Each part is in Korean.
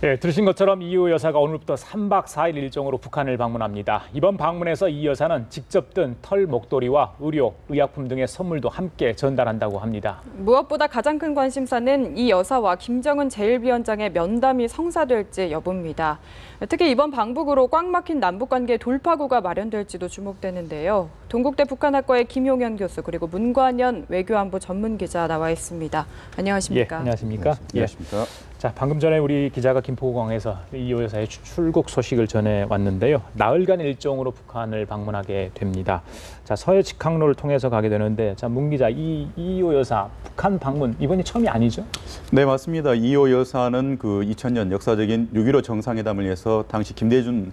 네, 들으신 것처럼 이호 여사가 오늘부터 3박 4일 일정으로 북한을 방문합니다. 이번 방문에서 이 여사는 직접 든 털 목도리와 의료, 의약품 등의 선물도 함께 전달한다고 합니다. 무엇보다 가장 큰 관심사는 이 여사와 김정은 제1위원장의 면담이 성사될지 여부입니다. 특히 이번 방북으로 꽉 막힌 남북관계 돌파구가 마련될지도 주목되는데요. 동국대 북한학과의 김용현 교수 그리고 문관현 외교안보 전문기자 나와 있습니다. 안녕하십니까? 예, 안녕하십니까? 안녕하십니까? 자, 방금 전에 우리 기자가 김포공항에서 이호 여사의 출국 소식을 전해 왔는데요. 나흘간 일정으로 북한을 방문하게 됩니다. 자, 서해 직항로를 통해서 가게 되는데, 자, 문 기자, 이호 여사 북한 방문 이번이 처음이 아니죠? 네, 맞습니다. 이호 여사는 그 2000년 역사적인 6.15 정상회담을 위해서 당시 김대중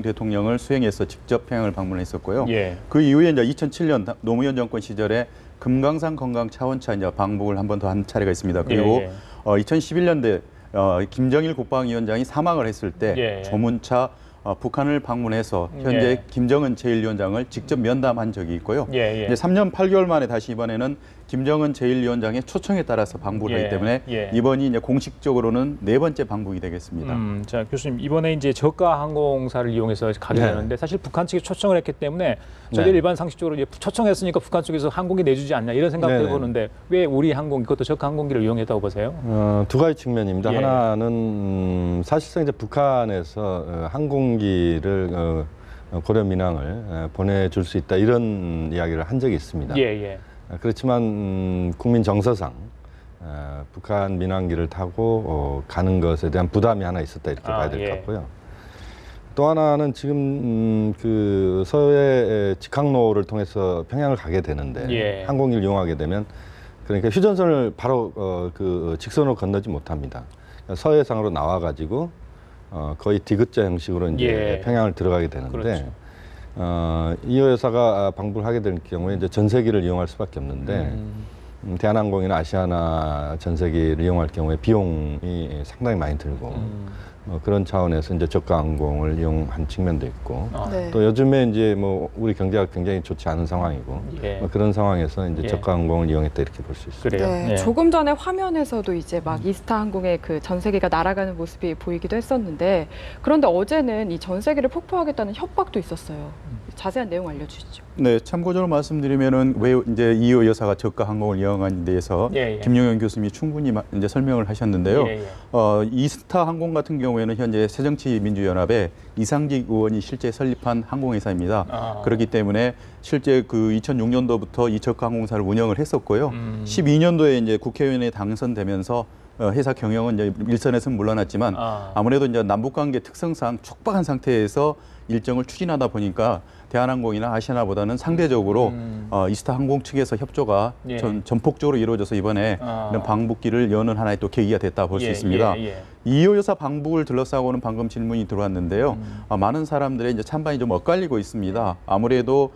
대통령을 수행해서 직접 평양을 방문했었고요. 예. 그 이후에 이제 2007년 노무현 정권 시절에 금강산 건강 차원차 이제 방북을 한 번 더 한 차례가 있습니다. 그리고 2011년대 김정일 국방위원장이 사망을 했을 때 조문차 북한을 방문해서 현재 김정은 제1위원장을 직접 면담한 적이 있고요. 이제 3년 8개월 만에 다시 이번에는 김정은 제1위원장의 초청에 따라서 방북을 하기 때문에 이번이 이제 공식적으로는 4번째 방북이 되겠습니다. 자, 교수님, 이번에 이제 저가 항공사를 이용해서 가게 되는데 사실 북한 측이 초청을 했기 때문에 저희들 일반 상식적으로 이제 초청했으니까 북한 쪽에서 항공기 내주지 않냐 이런 생각도 해보는데 왜 우리 항공, 이것도 저가 항공기를 이용했다고 보세요? 두 가지 측면입니다. 하나는 사실상 이제 북한에서 항공기를 고려 민항을 보내줄 수 있다 이런 이야기를 한 적이 있습니다. 그렇지만 국민 정서상 북한 민항기를 타고 가는 것에 대한 부담이 하나 있었다 이렇게 봐야 될 것 같고요. 또 하나는 지금 그 서해 직항로를 통해서 평양을 가게 되는데 항공기를 이용하게 되면 그러니까 휴전선을 바로 그 직선으로 건너지 못합니다. 서해상으로 나와가지고 거의 디귿자 형식으로 이제 평양을 들어가게 되는데. 이호 여사가 방북을 하게 될 경우에 이제 전세기를 이용할 수밖에 없는데 대한항공이나 아시아나 전세기를 이용할 경우에 비용이 상당히 많이 들고 그런 차원에서 이제 저가 항공을 이용한 측면도 있고 또 요즘에 이제 뭐 우리 경제가 굉장히 좋지 않은 상황이고 그런 상황에서 이제 저가 항공을 이용했다 이렇게 볼 수 있습니다. 그래요? 조금 전에 화면에서도 이제 막 이스타 항공의 그 전세기가 날아가는 모습이 보이기도 했었는데 그런데 어제는 이 전세기를 폭파하겠다는 협박도 있었어요. 자세한 내용 알려주시죠. 네, 참고적으로 말씀드리면은 왜 이제 이호 여사가 저가 항공을 이용한 데에서 김용현 교수님이 충분히 이제 설명을 하셨는데요. 이스타 항공 같은 경우에는 현재 새정치민주연합의 이상직 의원이 실제 설립한 항공회사입니다. 그렇기 때문에 실제 그 2006년도부터 이 저가 항공사를 운영을 했었고요. 12년도에 이제 국회의원에 당선되면서 회사 경영은 이제 일선에서는 물러났지만 아무래도 이제 남북관계 특성상 촉박한 상태에서 일정을 추진하다 보니까 대한항공이나 아시아나보다는 상대적으로 이스타 항공 측에서 협조가 전폭적으로 이루어져서 이번에 이런 방북기를 여는 하나의 또 계기가 됐다 볼 수 있습니다. 이호 여사 방북을 둘러싸고는 방금 질문이 들어왔는데요. 많은 사람들의 이제 찬반이 좀 엇갈리고 있습니다. 아무래도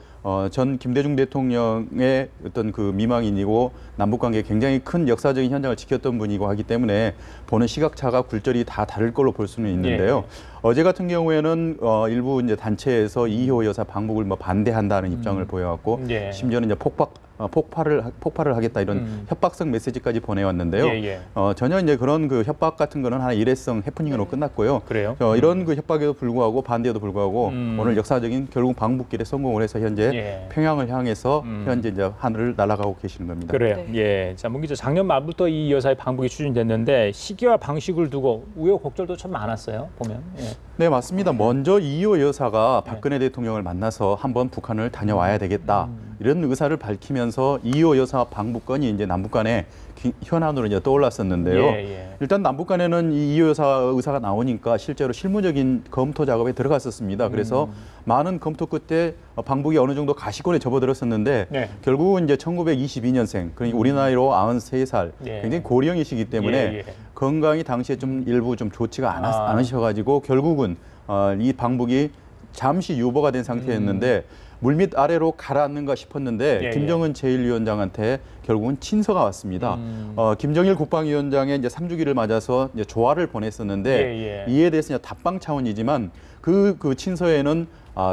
전 김대중 대통령의 어떤 그 미망인이고 남북관계에 굉장히 큰 역사적인 현장을 지켰던 분이고 하기 때문에 보는 시각차가 굴절이 다 다를 걸로 볼 수는 있는데요. 어제 같은 경우에는 일부 이제 단체에서 이호 여사 방북을 뭐 반대한다는 입장을 보여왔고 심지어는 이제 폭발을 하겠다 이런 협박성 메시지까지 보내왔는데요. 전혀 이제 그런 그 협박 같은 거는 하나 일회성 해프닝으로 끝났고요. 이런 그 협박에도 불구하고 반대에도 불구하고 오늘 역사적인 결국 방북길에 성공을 해서 현재 평양을 향해서 현재 이제 하늘을 날아가고 계시는 겁니다. 자, 문 기자, 작년 말부터 이 여사의 방북이 추진됐는데 시기와 방식을 두고 우여곡절도 참 많았어요. 보면. 네, 맞습니다. 먼저 이호 여사가 박근혜 대통령을 만나서 한번 북한을 다녀와야 되겠다. 이런 의사를 밝히면서 이호 여사 방북건이 이제 남북 간에 현안으로 이제 떠올랐었는데요. 일단 남북 간에는 이 이호 여사 의사가 나오니까 실제로 실무적인 검토 작업에 들어갔었습니다. 그래서 많은 검토 끝에 방북이 어느 정도 가시권에 접어들었었는데 결국은 이제 1922년생, 그러니까 우리 나이로 93살, 굉장히 고령이시기 때문에 건강이 당시에 좀 일부 좀 좋지가 않으셔가지고 결국은 이 방북이 잠시 유보가 된 상태였는데 물밑 아래로 가라앉는가 싶었는데 김정은 제1위원장한테 결국은 친서가 왔습니다. 김정일 국방위원장의 이제 3주기를 맞아서 이제 조화를 보냈었는데 이에 대해서 이제 답방 차원이지만 그 친서에는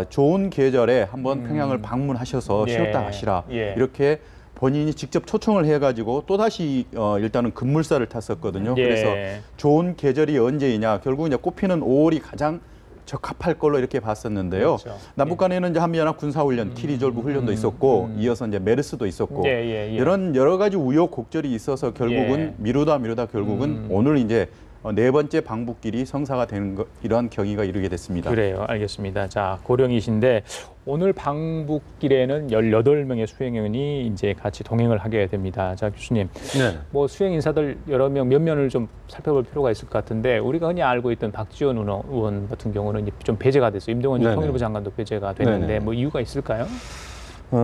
좋은 계절에 한번 평양을 방문하셔서 쉬었다 가시라 이렇게 본인이 직접 초청을 해가지고 또다시 일단은 급물살을 탔었거든요. 예. 그래서 좋은 계절이 언제이냐, 결국 이제 꽃피는 5월이 가장 적합할 걸로 이렇게 봤었는데요. 그렇죠. 남북 간에는 이제 한미연합 군사훈련, 키리졸브 훈련도 있었고, 이어서 이제 메르스도 있었고, 이런 여러 가지 우여곡절이 있어서 결국은 미루다 결국은 오늘 이제 네 번째 방북길이 성사가 되는 이러한 경위가 이르게 됐습니다. 그래요. 알겠습니다. 자, 고령이신데 오늘 방북길에는 18명의 수행원이 이제 같이 동행을 하게 됩니다. 자, 교수님. 네. 뭐 수행 인사들 여러 명, 몇 면을 좀 살펴볼 필요가 있을 것 같은데 우리가 흔히 알고 있던 박지원 의원 같은 경우는 좀 배제가 됐어요. 임동원 통일부 장관도 배제가 됐는데 뭐 이유가 있을까요?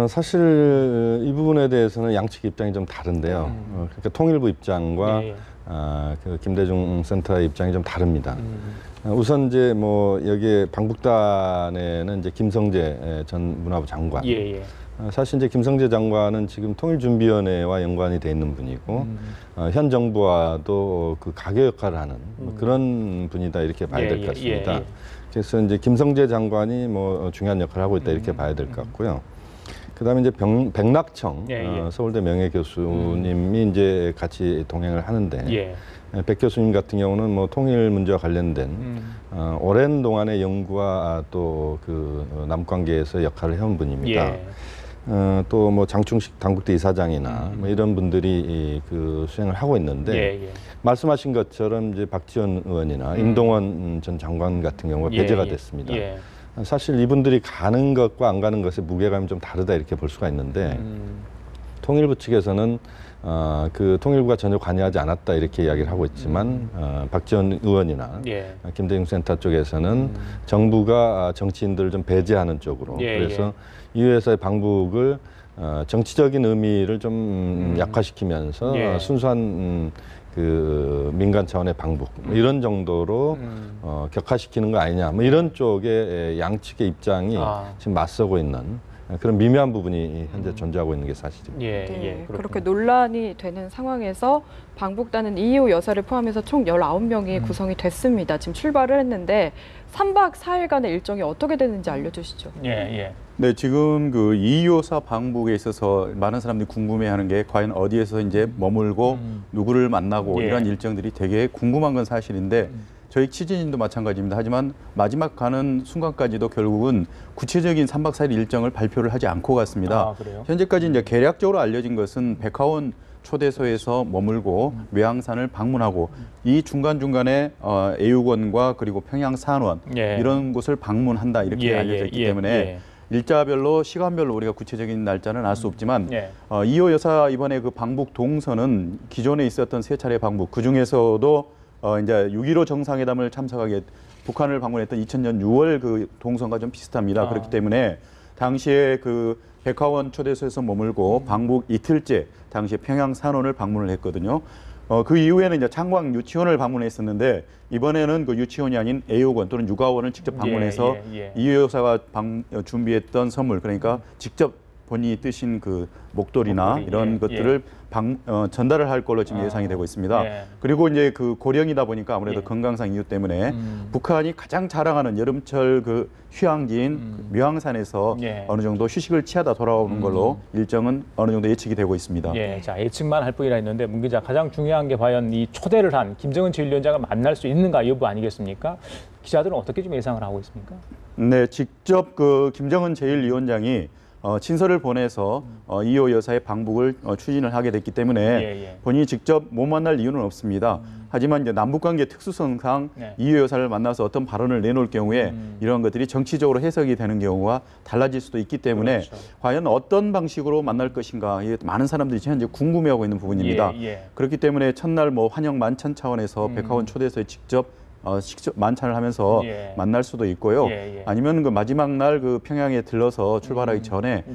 사실 이 부분에 대해서는 양측 입장이 좀 다른데요. 그러니까 통일부 입장과 그 김대중 센터의 입장이 좀 다릅니다. 우선 이제 뭐 여기에 방북단에는 이제 김성재 전 문화부 장관. 사실 이제 김성재 장관은 지금 통일준비위원회와 연관이 돼 있는 분이고 현 정부와도 그 가교 역할을 하는 뭐 그런 분이다 이렇게 봐야 될 것 같습니다. 그래서 이제 김성재 장관이 뭐 중요한 역할을 하고 있다 이렇게 봐야 될 것 같고요. 그다음에 이제 백낙청 서울대 명예교수님이 이제 같이 동행을 하는데 백 교수님 같은 경우는 뭐 통일 문제와 관련된 오랜 동안의 연구와 또 그 남북 관계에서 역할을 해온 분입니다. 또 뭐 장충식 당국대 이사장이나 뭐 이런 분들이 그 수행을 하고 있는데 말씀하신 것처럼 이제 박지원 의원이나 임동원 전 장관 같은 경우가 배제가 됐습니다. 사실 이분들이 가는 것과 안 가는 것의 무게감이 좀 다르다 이렇게 볼 수가 있는데 통일부 측에서는 그 통일부가 전혀 관여하지 않았다 이렇게 이야기를 하고 있지만 박지원 의원이나 김대중 센터 쪽에서는 정부가 정치인들을 좀 배제하는 쪽으로 그래서 이 회사의 방북을 정치적인 의미를 좀 약화시키면서 순수한 그 민간 차원의 방북 뭐 이런 정도로 격화시키는 거 아니냐 뭐 이런 쪽의 양측의 입장이 지금 맞서고 있는 그런 미묘한 부분이 현재 존재하고 있는 게 사실입니다. 그렇게 논란이 되는 상황에서 방북단은 이희호 여사를 포함해서 총 19명이 구성이 됐습니다. 지금 출발을 했는데 3박 4일간의 일정이 어떻게 되는지 알려주시죠. 네, 지금 그 이희호 여사 방북에 있어서 많은 사람들이 궁금해하는 게 과연 어디에서 이제 머물고 누구를 만나고 이런 일정들이 되게 궁금한 건 사실인데 저희 취재진도 마찬가지입니다. 하지만 마지막 가는 순간까지도 결국은 구체적인 3박 4일 일정을 발표를 하지 않고 갔습니다. 현재까지 이제 개략적으로 알려진 것은 백화원 초대소에서 머물고 외항산을 방문하고 이 중간중간에 애육원과 그리고 평양산원 이런 곳을 방문한다 이렇게 알려져 있기 때문에 일자별로 시간별로 우리가 구체적인 날짜는 알 수 없지만 이희호 여사 이번에 그 방북 동선은 기존에 있었던 3차례 방북 그중에서도 이제 6.15 정상회담을 참석하게 북한을 방문했던 2000년 6월 그 동선과 좀 비슷합니다. 그렇기 때문에 당시에 그 백화원 초대소에서 머물고 방북 이틀째 당시에 평양 산원을 방문을 했거든요. 그 이후에는 이제 창광 유치원을 방문했었는데 이번에는 그 유치원이 아닌 애육원 또는 육아원을 직접 방문해서 이희호 여사가 준비했던 선물 그러니까 직접 본인이 뜨신 그 목도리나 이런 것들을 전달을 할 걸로 지금 예상이 되고 있습니다. 그리고 이제 그 고령이다 보니까 아무래도 건강상 이유 때문에 북한이 가장 자랑하는 여름철 그 휴양지인 묘항산에서 어느 정도 휴식을 취하다 돌아오는 걸로 일정은 어느 정도 예측이 되고 있습니다. 자, 예측만 할 뿐이라 했는데 문 기자 가장 중요한 게 과연 이 초대를 한 김정은 제1위원장을 만날 수 있는가 여부 아니겠습니까? 기자들은 어떻게 좀 예상을 하고 있습니까? 네, 직접 그 김정은 제1위원장이 친서를 보내서 이희호 여사의 방북을 추진을 하게 됐기 때문에 본인이 직접 못 만날 이유는 없습니다. 하지만 이제 남북관계 특수성상 이희호 여사를 만나서 어떤 발언을 내놓을 경우에 이런 것들이 정치적으로 해석이 되는 경우가 달라질 수도 있기 때문에 과연 어떤 방식으로 만날 것인가 많은 사람들이 현재 궁금해하고 있는 부분입니다. 그렇기 때문에 첫날 뭐 환영 만찬 차원에서 백화원 초대소에 직접 만찬을 하면서 만날 수도 있고요. 아니면 그 마지막 날 그 평양에 들러서 출발하기 전에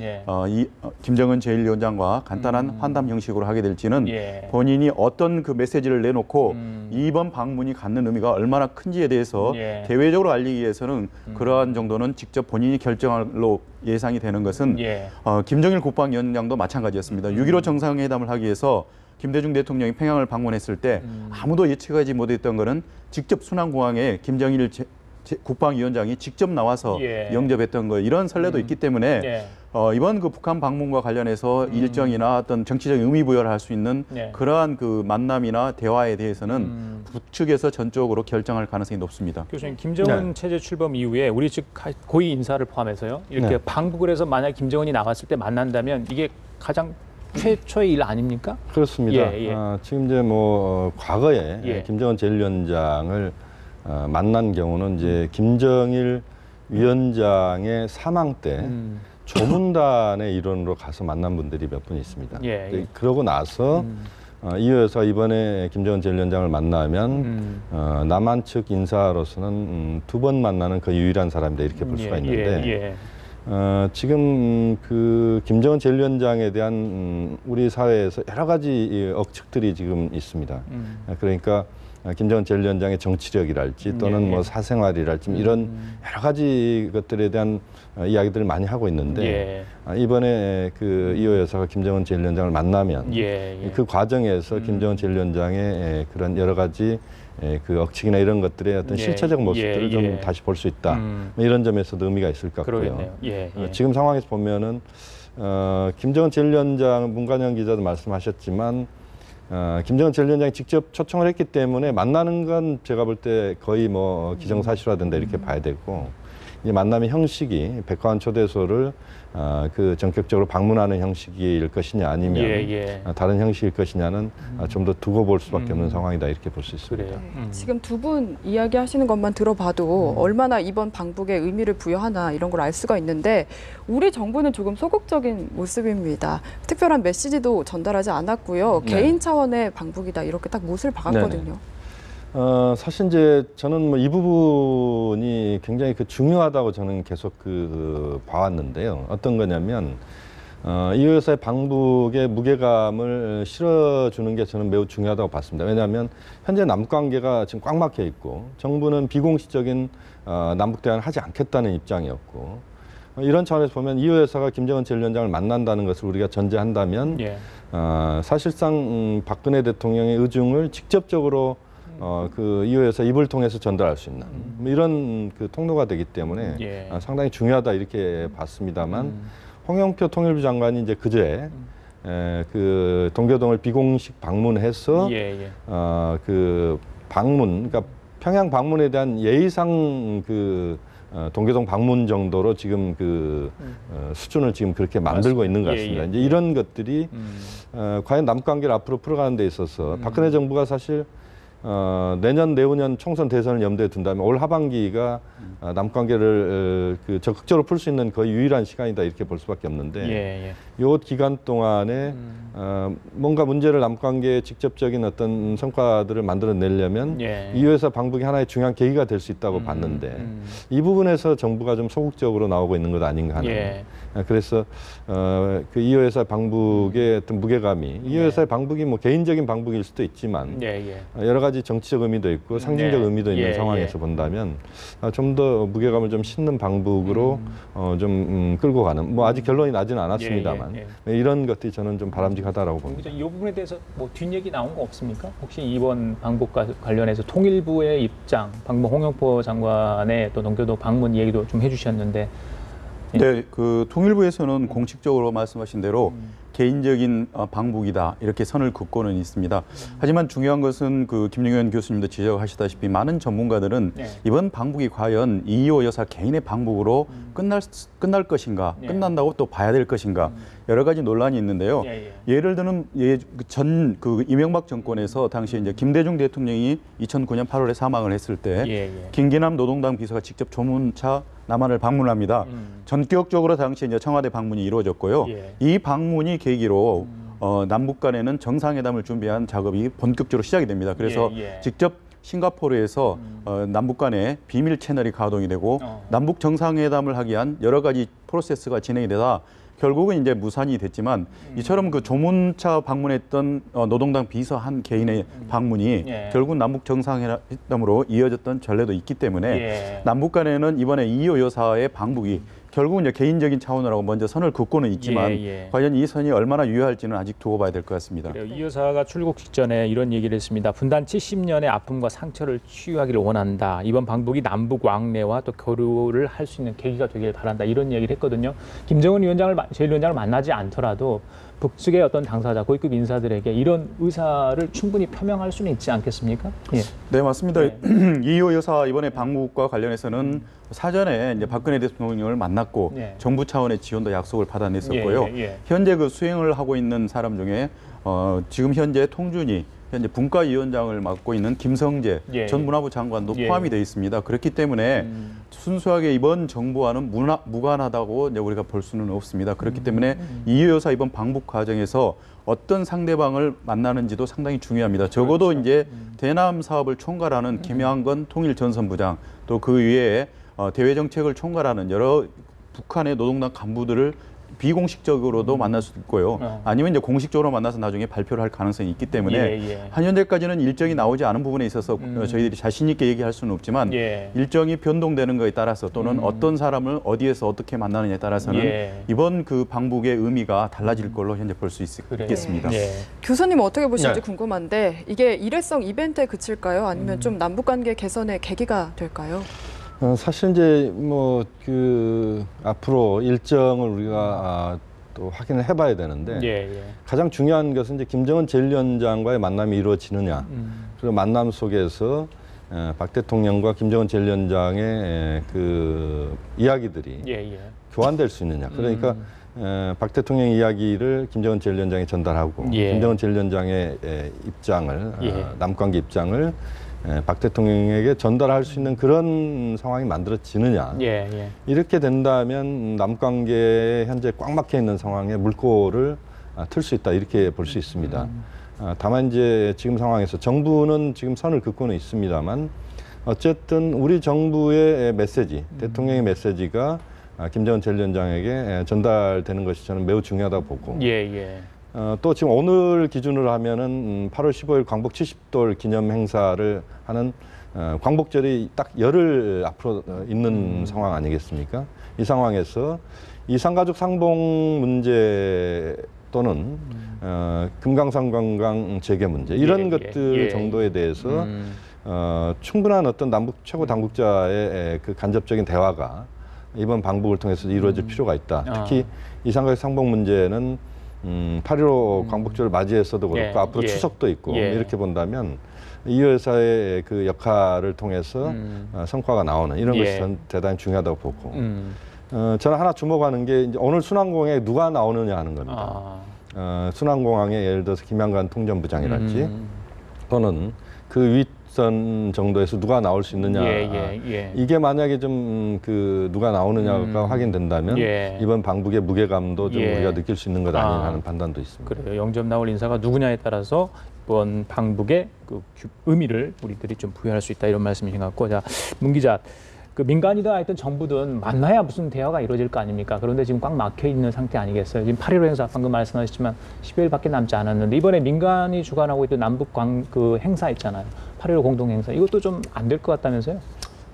김정은 제1위원장과 간단한 환담 형식으로 하게 될지는 본인이 어떤 그 메시지를 내놓고 이번 방문이 갖는 의미가 얼마나 큰지에 대해서 대외적으로 알리기 위해서는 그러한 정도는 직접 본인이 결정할로 예상이 되는 것은 김정일 국방위원장도 마찬가지였습니다. 6.15 정상회담을 하기 위해서 김대중 대통령이 평양을 방문했을 때 아무도 예측하지 못했던 것은 직접 순안공항에 김정일 국방위원장이 직접 나와서 영접했던 거 이런 선례도 있기 때문에 이번 그 북한 방문과 관련해서 일정이나 어떤 정치적 의미 부여를 할 수 있는 그러한 그 만남이나 대화에 대해서는 북측에서 전적으로 결정할 가능성이 높습니다. 교수님, 김정은 체제 출범 이후에 우리 측 고위 인사를 포함해서요. 이렇게 방북을 해서 만약 김정은이 나왔을 때 만난다면 이게 가장 최초의 일 아닙니까? 그렇습니다. 지금 이제 뭐 과거에 김정은 제1위원장을 만난 경우는 이제 김정일 위원장의 사망 때 조문단의 일원으로 가서 만난 분들이 몇 분 있습니다. 그러고 나서 이호 여사가 이번에 김정은 제1위원장을 만나면 남한 측 인사로서는 두 번 만나는 그 유일한 사람이다 이렇게 볼 수가 있는데 지금 그 김정은 제1위원장에 대한 우리 사회에서 여러 가지 억측들이 지금 있습니다. 그러니까 김정은 제1위원장의 정치력이랄지 또는 뭐 사생활이랄지 이런 여러 가지 것들에 대한 이야기들을 많이 하고 있는데 이번에 그 이호 여사가 김정은 제1위원장을 만나면 그 과정에서 김정은 제1위원장의 그런 여러 가지 그 억측이나 이런 것들의 어떤 실체적 모습들을 좀 다시 볼 수 있다. 이런 점에서도 의미가 있을 것 같고요. 지금 상황에서 보면은 김정은 제1위원장 문관영 기자도 말씀하셨지만 김정은 제1위원장이 직접 초청을 했기 때문에 만나는 건 제가 볼 때 거의 뭐 기정사실화된다 이렇게 봐야 되고 이 만남의 형식이 백화원 초대소를 그 전격적으로 방문하는 형식일 것이냐 아니면 다른 형식일 것이냐는 좀 더 두고 볼 수밖에 없는 상황이다 이렇게 볼 수 있습니다. 지금 두 분 이야기하시는 것만 들어봐도 얼마나 이번 방북에 의미를 부여하나 이런 걸 알 수가 있는데 우리 정부는 조금 소극적인 모습입니다. 특별한 메시지도 전달하지 않았고요. 개인 차원의 방북이다 이렇게 딱 못을 박았거든요. 사실 이제 저는 뭐 이 부분이 굉장히 중요하다고 저는 계속 봐왔는데요. 어떤 거냐면 이호 여사의 방북의 무게감을 실어주는 게 저는 매우 중요하다고 봤습니다. 왜냐하면 현재 남북 관계가 지금 꽉 막혀 있고 정부는 비공식적인 남북 대화를 하지 않겠다는 입장이었고 이런 차원에서 보면 이호 여사가 김정은 제1위원장을 만난다는 것을 우리가 전제한다면 사실상 박근혜 대통령의 의중을 직접적으로 그 이호 여사 입을 통해서 전달할 수 있는 이런 그 통로가 되기 때문에 상당히 중요하다 이렇게 봤습니다만 홍영표 통일부 장관이 이제 그제 그 동교동을 비공식 방문해서 그 방문, 그러니까 평양 방문에 대한 예의상 그 동교동 방문 정도로 지금 그 수준을 지금 그렇게 만들고 있는 것 같습니다. 이제 이런 것들이 과연 남북 관계를 앞으로 풀어가는 데 있어서 박근혜 정부가 사실 내년 내후년 총선 대선을 염두에 둔다면 올 하반기가 남북 관계를 적극적으로 풀 수 있는 거의 유일한 시간이다 이렇게 볼 수밖에 없는데 이 기간 동안에 뭔가 문제를 남북 관계에 직접적인 어떤 성과들을 만들어내려면 이호 여사 방북이 하나의 중요한 계기가 될 수 있다고 봤는데 이 부분에서 정부가 좀 소극적으로 나오고 있는 것 아닌가 하는 그래서 그 이호 여사 방북의 어떤 무게감이 이호 여사의 방북이 뭐 개인적인 방북일 수도 있지만 여러 가지 정치적 의미도 있고 상징적 의미도 있는 상황에서 본다면 좀 더 무게감을 좀 싣는 방북으로 좀 끌고 가는 뭐 아직 결론이 나지는 않았습니다만 이런 것들이 저는 좀 바람직하다라고 봅니다. 이 부분에 대해서 뭐 뒷얘기 나온 거 없습니까? 혹시 이번 방북과 관련해서 통일부의 입장, 방문 홍영표 장관의 또 동교도 방문 얘기도 좀 해주셨는데. 네, 그 통일부에서는 공식적으로 말씀하신 대로 개인적인 방북이다 이렇게 선을 긋고는 있습니다. 하지만 중요한 것은 그 김용현 교수님도 지적하시다시피 많은 전문가들은 이번 방북이 과연 이호 여사 개인의 방북으로 끝날 것인가, 끝난다고 또 봐야 될 것인가 여러 가지 논란이 있는데요. 예를 들면 전 그 이명박 정권에서 당시 이제 김대중 대통령이 2009년 8월에 사망을 했을 때 김기남 노동당 비서가 직접 조문차 남한을 방문합니다. 전격적으로 당시 이제 청와대 방문이 이루어졌고요. 이 방문이 계기로 남북 간에는 정상회담을 준비한 작업이 본격적으로 시작이 됩니다. 그래서 직접 싱가포르에서 남북 간에 비밀 채널이 가동이 되고 남북 정상회담을 하기 위한 여러 가지 프로세스가 진행이 되다 결국은 이제 무산이 됐지만 이처럼 그 조문차 방문했던 노동당 비서 한 개인의 방문이 결국 남북 정상회담으로 이어졌던 전례도 있기 때문에 남북 간에는 이번에 이호 여사의 방북이 결국은 이제 개인적인 차원으로 먼저 선을 긋고는 있지만 과연 이 선이 얼마나 유효할지는 아직 두고 봐야 될 것 같습니다. 그래요. 이 여사가 출국 직전에 이런 얘기를 했습니다. 분단 70년의 아픔과 상처를 치유하기를 원한다. 이번 방북이 남북 왕래와 또 교류를 할 수 있는 계기가 되길 바란다. 이런 얘기를 했거든요. 김정은 제1위원장을 만나지 않더라도 북측의 어떤 당사자, 고위급 인사들에게 이런 의사를 충분히 표명할 수는 있지 않겠습니까? 예. 네, 맞습니다. 이호 여사 이번에 방북과 관련해서는 사전에 이제 박근혜 대통령을 만났고 정부 차원의 지원도 약속을 받아냈었고요. 현재 그 수행을 하고 있는 사람 중에 지금 현재 통준위 현재 분과위원장을 맡고 있는 김성재 전 문화부 장관도 포함이 되어 있습니다. 그렇기 때문에 순수하게 이번 정부와는 무관하다고 이제 우리가 볼 수는 없습니다. 그렇기 때문에 이호 여사 이번 방북 과정에서 어떤 상대방을 만나는지도 상당히 중요합니다. 적어도 이제 대남 사업을 총괄하는 김양건 통일전선부장 또 그 위에 대외 정책을 총괄하는 여러 북한의 노동당 간부들을 비공식적으로도 만날 수 있고요. 아니면 이제 공식적으로 만나서 나중에 발표를 할 가능성이 있기 때문에 한현재까지는 일정이 나오지 않은 부분에 있어서 저희들이 자신 있게 얘기할 수는 없지만 일정이 변동되는 것에 따라서 또는 어떤 사람을 어디에서 어떻게 만나느냐에 따라서는 이번 그 방북의 의미가 달라질 걸로 현재 볼 수 있겠습니다. 교수님 어떻게 보시는지 궁금한데 이게 일회성 이벤트에 그칠까요? 아니면 좀 남북관계 개선의 계기가 될까요? 사실 이제 뭐 그 앞으로 일정을 우리가 또 확인을 해봐야 되는데 가장 중요한 것은 이제 김정은 제1위원장과의 만남이 이루어지느냐 그리고 만남 속에서 박 대통령과 김정은 제1위원장의 그 이야기들이 교환될 수 있느냐 그러니까 박 대통령 이야기를 김정은 제1위원장에 전달하고 김정은 제1위원장의 입장을 남관계 입장을 박 대통령에게 전달할 수 있는 그런 상황이 만들어지느냐. 이렇게 된다면 남관계에 현재 꽉 막혀 있는 상황에 물꼬를 틀 수 있다. 이렇게 볼 수 있습니다. 다만 이제 지금 상황에서 정부는 지금 선을 긋고는 있습니다만 어쨌든 우리 정부의 메시지, 대통령의 메시지가 김정은 제1위원장에게 전달되는 것이 저는 매우 중요하다고 보고 또 지금 오늘 기준으로 하면은 8월 15일 광복 70돌 기념 행사를 하는 광복절이 딱 열흘 앞으로 있는 상황 아니겠습니까? 이 상황에서 이산가족 상봉 문제 또는 금강산 관광 재개 문제 이런 것들 정도에 대해서 충분한 어떤 남북 최고 당국자의 그 간접적인 대화가 이번 방북을 통해서 이루어질 필요가 있다. 특히 이산가족 상봉 문제는 8.15 광복절을 맞이해서도 그렇고 앞으로 추석도 있고 이렇게 본다면 이 여사의 그 역할을 통해서 성과가 나오는 이런 것이 전 대단히 중요하다고 보고 저는 하나 주목하는 게 이제 오늘 순환공항에 누가 나오느냐 하는 겁니다. 순환공항에 예를 들어서 김양관 통전부장이랄지 또는 그 윗선 정도에서 누가 나올 수 있느냐 이게 만약에 좀 그 누가 나오느냐가 확인된다면 이번 방북의 무게감도 좀 우리가 느낄 수 있는 것 아닌가 하는 판단도 있습니다. 그래요. 영접 나올 인사가 누구냐에 따라서 이번 방북의 그 의미를 우리들이 좀 부여할 수 있다 이런 말씀이신 것 같고, 자, 문 기자, 그 민간이든 하여튼 정부든 만나야 무슨 대화가 이루어질 거 아닙니까? 그런데 지금 꽉 막혀 있는 상태 아니겠어요? 지금 8.15 행사 방금 말씀하셨지만 10여일밖에 남지 않았는데 이번에 민간이 주관하고 있던 남북 그 행사 있잖아요. 8.15 공동 행사 이것도 좀 안 될 것 같다면서요?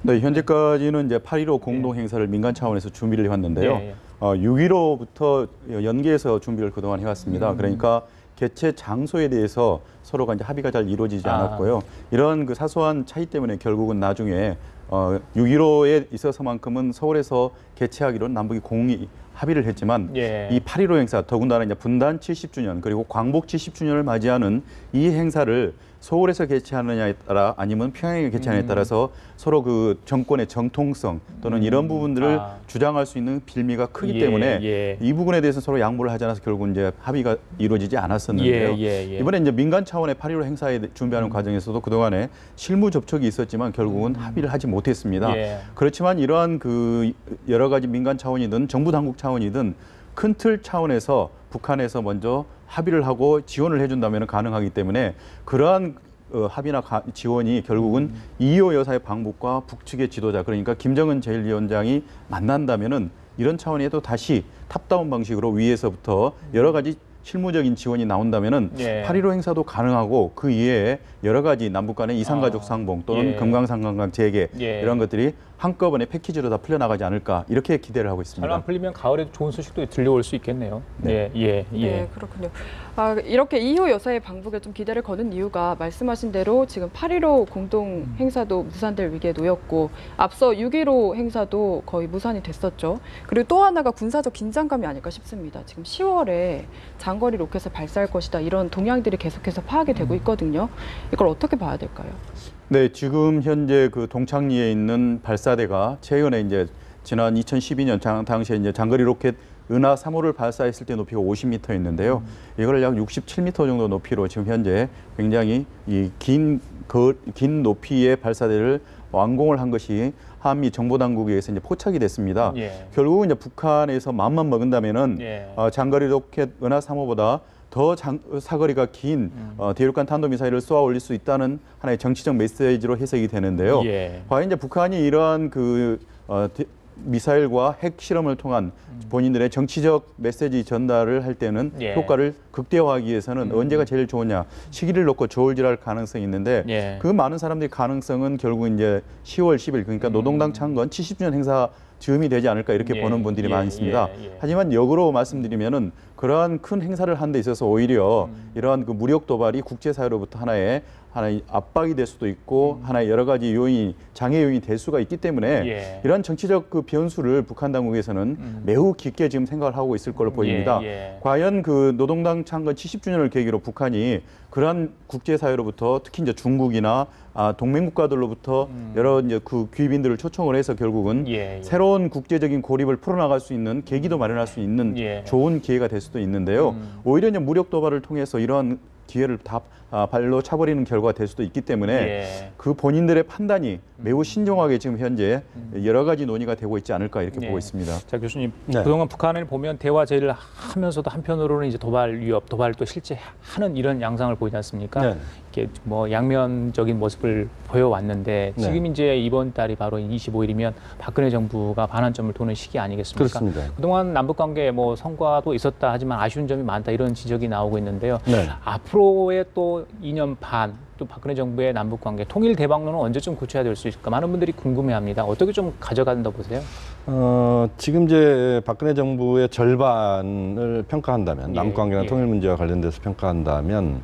네, 현재까지는 이제 8.15 공동 행사를 민간 차원에서 준비를 해왔는데요. 6.15부터 연계해서 준비를 그동안 해왔습니다. 그러니까 개최 장소에 대해서 서로가 이제 합의가 잘 이루어지지 않았고요. 이런 그 사소한 차이 때문에 결국은 나중에 6.15에 있어서만큼은 서울에서 개최하기로 남북이 공히 합의를 했지만 이 8.15 행사 더군다나 이제 분단 70주년 그리고 광복 70주년을 맞이하는 이 행사를 서울에서 개최하느냐에 따라 아니면 평양에 개최하느냐에 따라서 서로 그 정권의 정통성 또는 이런 부분들을 주장할 수 있는 빌미가 크기 때문에 이 부분에 대해서 서로 양보를 하지 않아서 결국 이제 합의가 이루어지지 않았었는데요. 이번에 이제 민간 차원의 8.15 행사에 준비하는 과정에서도 그동안에 실무 접촉이 있었지만 결국은 합의를 하지 못했습니다. 그렇지만 이러한 그 여러 가지 민간 차원이든 정부 당국 차원이든 큰 틀 차원에서 북한에서 먼저 합의를 하고 지원을 해준다면 가능하기 때문에 그러한 합의나 지원이 결국은 이호 여사의 방북과 북측의 지도자 그러니까 김정은 제1위원장이 만난다면은 이런 차원에도 다시 탑다운 방식으로 위에서부터 여러 가지 실무적인 지원이 나온다면은 8.15 행사도 가능하고 그 이외에 여러 가지 남북 간의 이산가족 상봉 또는 금강산관광 재개 이런 것들이 한꺼번에 패키지로 다 풀려나가지 않을까 이렇게 기대를 하고 있습니다. 잘 안 풀리면 가을에도 좋은 소식도 들려올 수 있겠네요. 네, 네, 그렇군요. 이렇게 이호 여사의 방북에 좀 기대를 거는 이유가 말씀하신 대로 지금 8.15 공동 행사도 무산될 위기에 놓였고 앞서 6.15 행사도 거의 무산이 됐었죠. 그리고 또 하나가 군사적 긴장감이 아닐까 싶습니다. 지금 10월에 장거리 로켓을 발사할 것이다 이런 동향들이 계속해서 파악이 되고 있거든요. 이걸 어떻게 봐야 될까요? 네, 지금 현재 그 동창리에 있는 발사대가 최근에 이제 지난 2012년 당시에 이제 장거리 로켓 은하 3호를 발사했을 때 높이가 50m였는데요. 이걸 약 67m 정도 높이로 지금 현재 굉장히 이 긴 높이의 발사대를 완공을 한 것이 한미 정보당국에 의해서 이제 포착이 됐습니다. 결국은 이제 북한에서 마음만 먹은다면은 장거리 로켓 은하 3호보다 더 사거리가 긴 대륙간 탄도미사일을 쏘아 올릴 수 있다는 하나의 정치적 메시지로 해석이 되는데요. 과연 이제 북한이 이러한 미사일과 핵 실험을 통한 본인들의 정치적 메시지 전달을 할 때는 효과를 극대화하기 위해서는 언제가 제일 좋으냐 시기를 놓고 저울질할 가능성이 있는데 그 많은 사람들의 가능성은 결국 이제 10월 10일 그러니까 노동당 창건 70주년 행사 즈음이 되지 않을까 이렇게 보는 분들이 많습니다. 하지만 역으로 말씀드리면은 그러한 큰 행사를 하는 데 있어서 오히려 이러한 그 무력 도발이 국제사회로부터 하나의 압박이 될 수도 있고 하나의 여러 가지 요인이 장애 요인이 될 수가 있기 때문에 이런 정치적 그 변수를 북한 당국에서는 매우 깊게 지금 생각을 하고 있을 걸로 보입니다. 과연 그 노동당 창건 70주년을 계기로 북한이 그러한 국제사회로부터 특히 이제 중국이나 동맹국가들로부터 여러 이제 그 귀빈들을 초청을 해서 결국은 새로운 국제적인 고립을 풀어나갈 수 있는 계기도 마련할 수 있는 좋은 기회가 될 수도 있는데요. 오히려 이제 무력 도발을 통해서 이러한 기회를 다 발로 차버리는 결과가 될 수도 있기 때문에 그 본인들의 판단이 매우 신중하게 지금 현재 여러 가지 논의가 되고 있지 않을까 이렇게 보고 있습니다. 자, 교수님, 그동안 북한을 보면 대화 제의를 하면서도 한편으로는 이제 도발 위협, 도발을 또 실제 하는 이런 양상을 보이지 않습니까? 이렇게 뭐 양면적인 모습을 보여왔는데 지금 이제 이번 달이 바로 25일이면 박근혜 정부가 반환점을 도는 시기 아니겠습니까? 그렇습니다. 그동안 남북 관계에 뭐 성과도 있었다 하지만 아쉬운 점이 많다 이런 지적이 나오고 있는데요. 앞으로의 또 2년 반 또 박근혜 정부의 남북 관계 통일 대박론은 언제쯤 고쳐야 될 수 있을까? 많은 분들이 궁금해합니다. 어떻게 좀 가져간다 보세요? 지금 이제 박근혜 정부의 절반을 평가한다면 남북 관계나 통일 문제와 관련돼서 평가한다면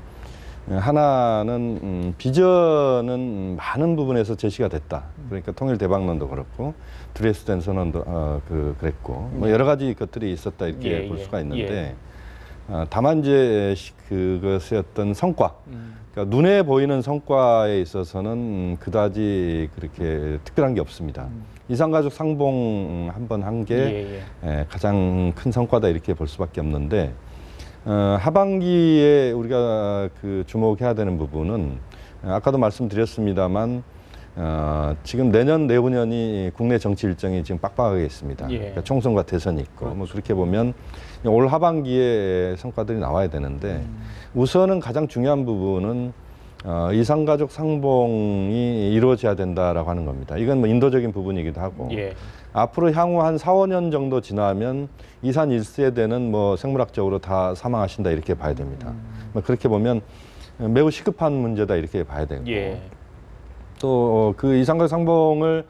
하나는 비전은 많은 부분에서 제시가 됐다. 그러니까 통일 대박론도 그렇고 드레스덴 선언도 그랬고 뭐 여러 가지 것들이 있었다 이렇게 볼 수가 있는데 다만 이제 그것의 어떤 성과, 그러니까 눈에 보이는 성과에 있어서는 그다지 그렇게 특별한 게 없습니다. 이산가족 상봉 한 번 한 게 가장 큰 성과다 이렇게 볼 수밖에 없는데 하반기에 우리가 그 주목해야 되는 부분은 아까도 말씀드렸습니다만 지금 내년 내후년이 국내 정치 일정이 지금 빡빡하게 있습니다. 그러니까 총선과 대선이 있고 뭐 그렇게 보면 올 하반기에 성과들이 나와야 되는데 우선은 가장 중요한 부분은 이산가족 상봉이 이루어져야 된다라고 하는 겁니다. 이건 뭐 인도적인 부분이기도 하고 앞으로 향후 한 4, 5년 정도 지나면 이산 1세대는 뭐 생물학적으로 다 사망하신다 이렇게 봐야 됩니다. 그렇게 보면 매우 시급한 문제다 이렇게 봐야 되고 또 그 이산가족 상봉을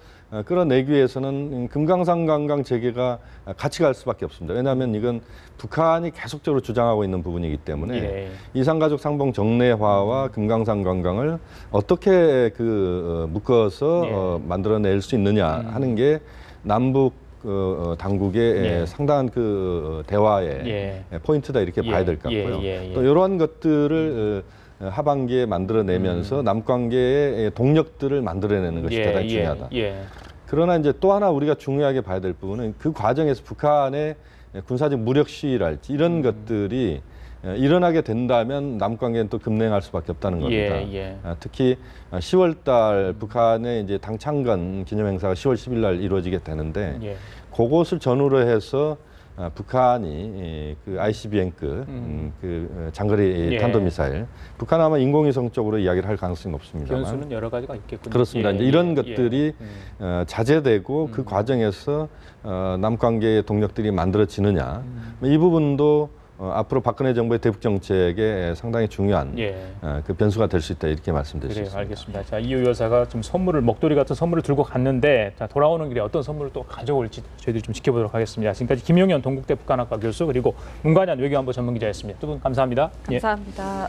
끌어내기 위해서는 금강산 관광 재개가 같이 갈 수밖에 없습니다. 왜냐하면 이건 북한이 계속적으로 주장하고 있는 부분이기 때문에 이산가족 상봉 정례화와 금강산 관광을 어떻게 묶어서 만들어낼 수 있느냐 하는 게 남북 당국의 상당한 대화의 포인트다 이렇게 봐야 될 것 같고요. 또 이러한 것들을 하반기에 만들어내면서 남관계의 동력들을 만들어내는 것이 대단히 중요하다. 그러나 이제 또 하나 우리가 중요하게 봐야 될 부분은 그 과정에서 북한의 군사적 무력 시위랄지 이런 것들이 일어나게 된다면 남관계는 또 급냉할 수밖에 없다는 겁니다. 특히 10월 달 북한의 이제 당창건 기념행사가 10월 10일 날 이루어지게 되는데 그것을 전후로 해서 북한이 그 ICBM급 그 장거리 탄도미사일 북한 아마 인공위성 쪽으로 이야기를 할 가능성이 높습니다만 변수는 여러 가지가 있겠군요. 그렇습니다. 이제 이런 것들이 자제되고 그 과정에서 남관계의 동력들이 만들어지느냐 이 부분도 앞으로 박근혜 정부의 대북 정책에 상당히 중요한 그 변수가 될 수 있다 이렇게 말씀드릴 수 있습니다. 알겠습니다. 자, 이호 여사가 좀 선물을 목도리 같은 선물을 들고 갔는데 자, 돌아오는 길에 어떤 선물을 또 가져올지 저희들이 좀 지켜보도록 하겠습니다. 지금까지 김용현 동국대 북한학과 교수 그리고 문관현 외교안보 전문기자였습니다. 두 분 감사합니다. 감사합니다.